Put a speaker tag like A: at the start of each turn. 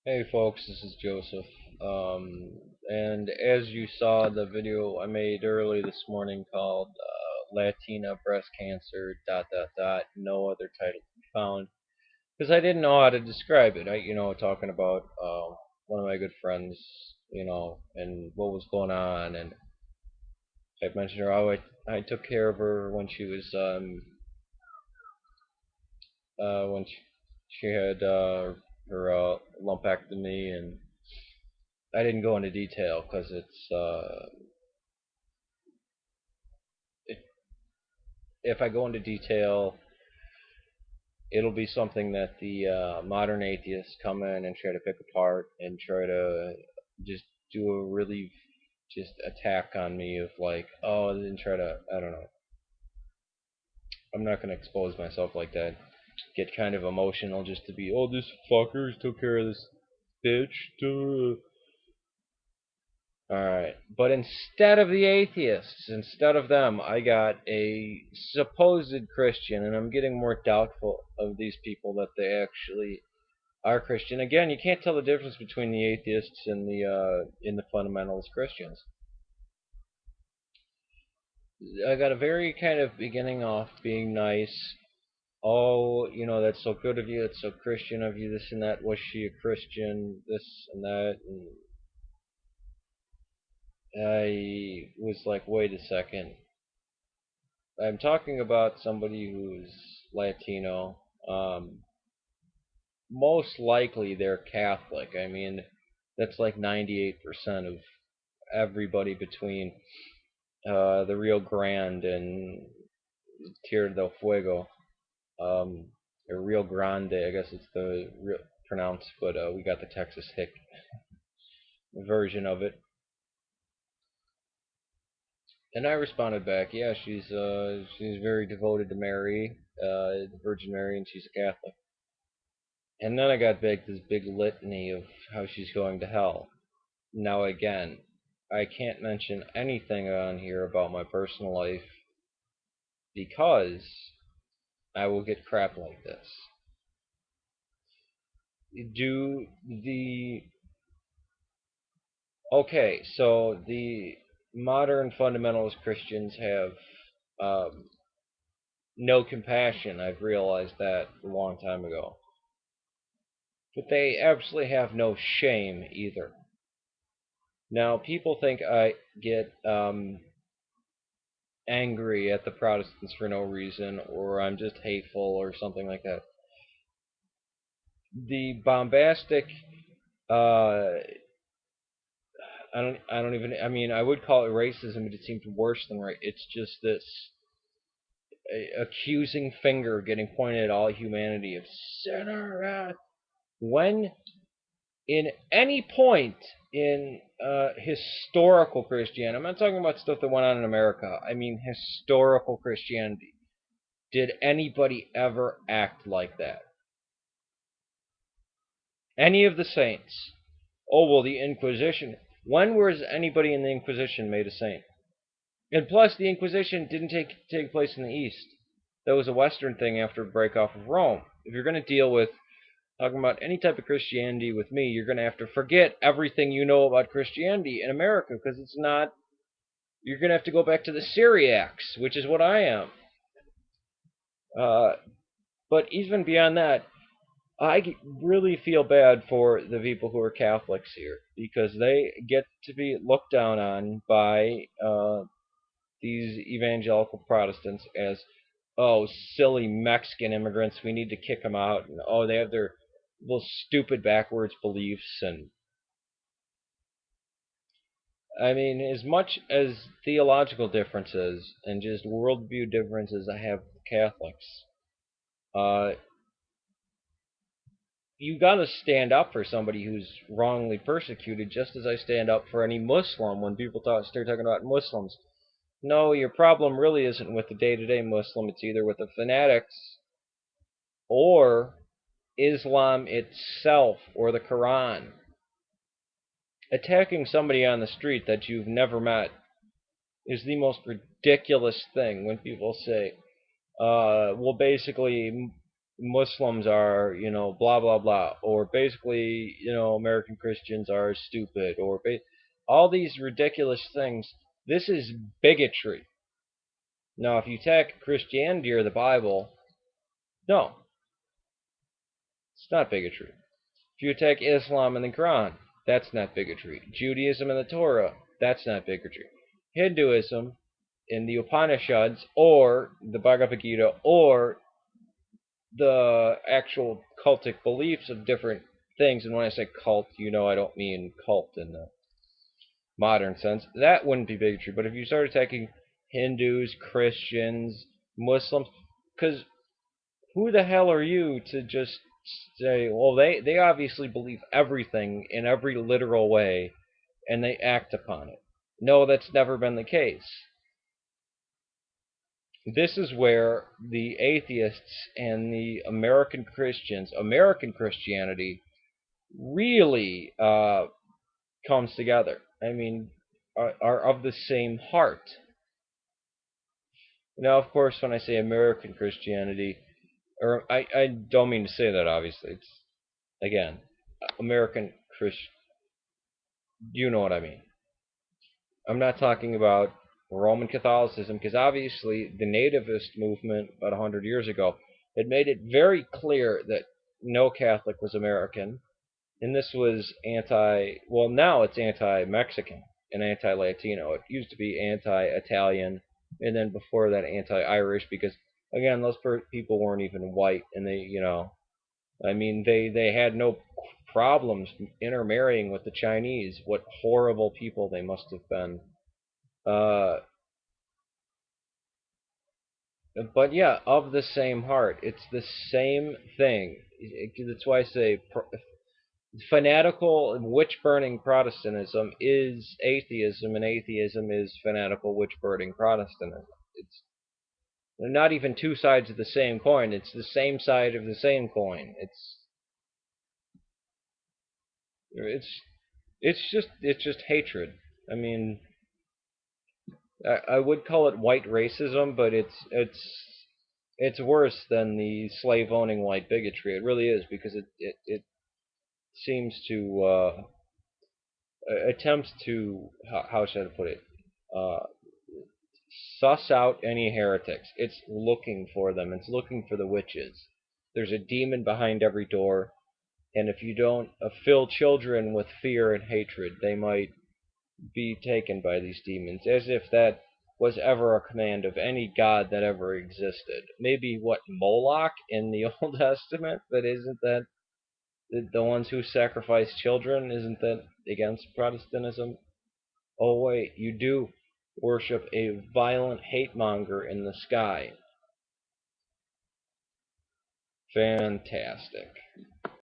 A: Hey folks, this is Joseph. And as you saw the video I made early this morning called Latina Breast Cancer no other title to be found, because I didn't know how to describe it. Talking about one of my good friends, and what was going on, and I mentioned her how I took care of her when she was when she had her lumpectomy, and I didn't go into detail because it, if I go into detail, it'll be something that the modern atheists come in and try to pick apart and try to just do a really just attack on me of like, oh, and try to, I don't know. I'm not gonna expose myself like that. Get kind of emotional just to be, oh, this fuckers took care of this bitch. Duh. Alright, but instead of the atheists, instead of them, I got a supposed Christian, and I'm getting more doubtful of these people that they actually are Christian. Again, you can't tell the difference between the atheists and the fundamentalist Christians. I got a very kind of beginning off being nice. Oh, that's so good of you, it's so Christian of you, this and that. Was she a Christian? This and that. And I was like, wait a second. I'm talking about somebody who's Latino. Most likely they're Catholic. I mean, that's like 98% of everybody between the Rio Grande and Tierra del Fuego. Um, or Rio Grande, I guess it's the real pronounced, but we got the Texas hick version of it. And I responded back, yeah, she's very devoted to Mary, the Virgin Mary, and she's a Catholic. And then I got this big litany of how she's going to hell. Now again, I can't mention anything on here about my personal life because I will get crap like this. Do the Okay, so the modern fundamentalist Christians have um, no compassion. I've realized that a long time ago. But they absolutely have no shame either. Now, people think I get angry at the Protestants for no reason, or I'm just hateful, or something like that. The bombastic, uh, I don't even, I mean, I would call it racism, but it seems worse than right. It's just this accusing finger getting pointed at all humanity of sinner. When in any point in historical Christianity, I'm not talking about stuff that went on in America. I mean historical Christianity. Did anybody ever act like that? Any of the saints? Oh well, the Inquisition. When was anybody in the Inquisition made a saint? And plus, the Inquisition didn't take place in the East. That was a Western thing after the break off of Rome. If you're going to deal with talking about any type of Christianity with me, you're going to have to forget everything you know about Christianity in America because it's not. You're going to have to go back to the Syriacs, which is what I am. Uh, but even beyond that, I really feel bad for the people who are Catholics here because they get to be looked down on by these evangelical Protestants as, oh, silly Mexican immigrants, we need to kick them out, and oh, they have their little stupid backwards beliefs. And I mean, as much as theological differences and just worldview differences I have with Catholics, uh, you got to stand up for somebody who's wrongly persecuted, just as I stand up for any Muslim when people start talking about Muslims. No, your problem really isn't with the day-to-day Muslim. It's either with the fanatics or Islam itself or the Quran. Attacking somebody on the street that you've never met is the most ridiculous thing when people say, well, basically, Muslims are, blah blah blah, or basically, American Christians are stupid, or all these ridiculous things. This is bigotry. Now, if you attack Christianity or the Bible, no, it's not bigotry. If you attack Islam and the Quran, that's not bigotry. Judaism and the Torah, that's not bigotry. Hinduism in the Upanishads or the Bhagavad Gita or the actual cultic beliefs of different things, and when I say cult, I don't mean cult in the modern sense, that wouldn't be bigotry. But if you start attacking Hindus, Christians, Muslims, because who the hell are you to just say, well, they obviously believe everything in every literal way and they act upon it? No, that's never been the case. This is where the atheists and the American Christians, American Christianity, really comes together. I mean, are of the same heart. Now, of course, when I say American Christianity, or I don't mean to say that, obviously. It's, again, American Christian. You know what I mean. I'm not talking about Roman Catholicism, because obviously the nativist movement about 100 years ago had made it very clear that no Catholic was American. And this was well, now it's anti-Mexican and anti-Latino. It used to be anti-Italian, and then before that, anti-Irish, because, again, those people weren't even white, and I mean, they had no problems intermarrying with the Chinese. What horrible people they must have been. Uh, but yeah, of the same heart. It's the same thing. That's why I say fanatical witch-burning Protestantism is atheism, and atheism is fanatical witch-burning Protestantism. It's not even two sides of the same coin. It's the same side of the same coin. It's it's just hatred. I mean, I would call it white racism, but it's worse than the slave-owning white bigotry. It really is, because it seems to attempts to, how should I put it, uh, suss out any heretics. It's looking for them. It's looking for the witches. There's a demon behind every door, and if you don't fill children with fear and hatred, they might be taken by these demons, as if that was ever a command of any god that ever existed. Maybe what, Moloch in the Old Testament, but isn't that the ones who sacrifice children? Isn't that against Protestantism? Oh wait, you do worship a violent hate monger in the sky. Fantastic.